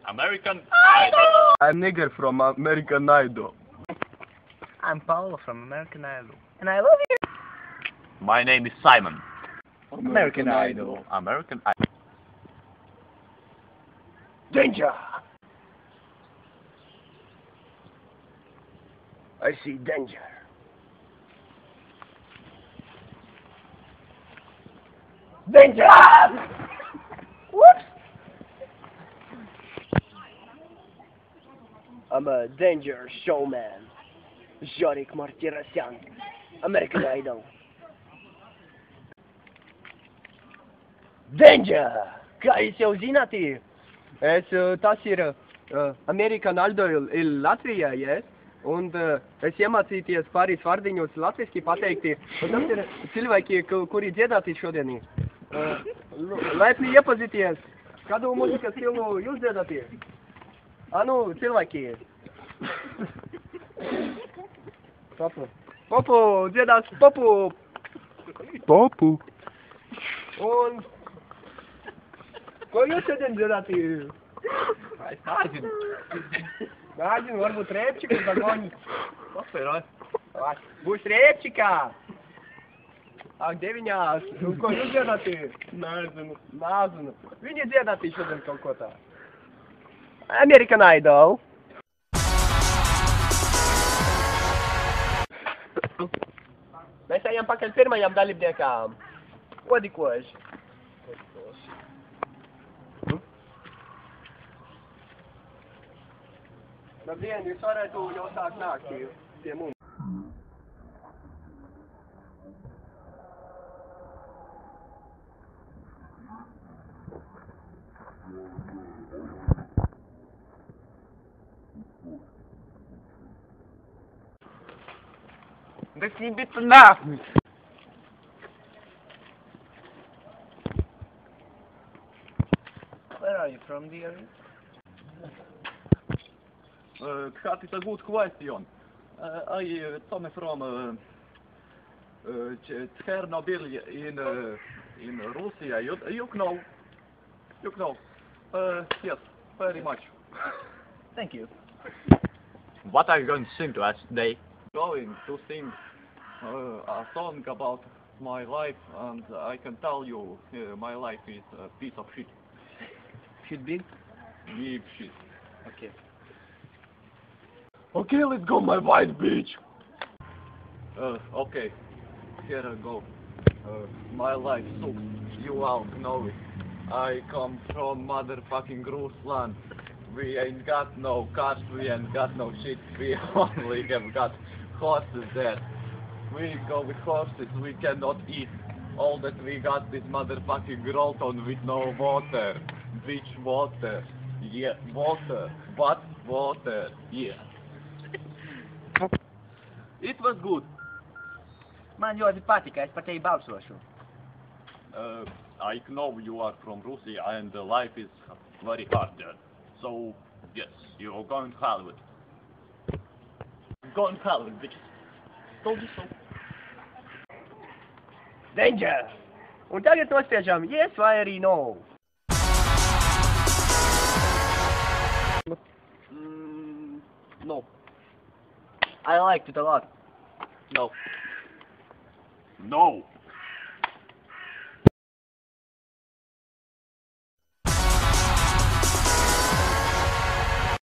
American Idol. I'm nigger from American Idol. I'm Paolo from American Idol. And I love you. My name is Simon. American Idol. American Idol. Danger! I see danger. Danger! Whoops! I'm a danger showman. Jorik Martirosyan. American Idol. Danger! Kā jūs jau zināt, tas ir American Idol Latvijā, yes? Un es iemācīties pāris vārdiņus latviski pateikti. Un tas ir cilvēki, kuri dziedāti šodien. Laipni iepazīties. Kādu mūzikas stilu jūs dziedāti? Nu, cilvēki. Popu dziedās popu. Popu. Un ko jūs šodien dziedāti? Es nezinu. Nezinu, varbūt rēpčikas vagoņi. Papēr, Būs rēpčikā. Ak, deviņās. Un ko jūs dziedāti? nezinu. Nezinu. Viņi dziedāti šodien kaut ko tā. American Idol. Mēs ejam pakaļ pirmajām dalībniekām. Kodikoši. Labdien, jūs varētu jau sākt nākt pie mums. Das sind bitte nach. Where are you from, dear? That is a good question. I come from Chernobyl in Russia. You know. Yes, very much. Thank you. What are you going to sing to us today? Going to sing a song about my life, and I can tell you my life is a piece of shit. Should be? Deep shit. Okay. Okay, let's go, my white bitch. Okay, here I go. My life sucks. You all know it. I come from motherfucking Rusland. We ain't got no cars, we ain't got no shit. We only have got horses there. We go with horses, we cannot eat. All that we got is motherfucking Rolton with no water. Beach water. Yeah, water. What water? Yeah. It was good. Man ļoti patika, es par tevi balsošu. I know you are from Russia and life is very hard there. So, yes, you're going to hell with it. Go and hell with it, bitches. Told you so. Danger! Un tagad nospiežam yes vai arī no. No. I liked it a lot. No. No.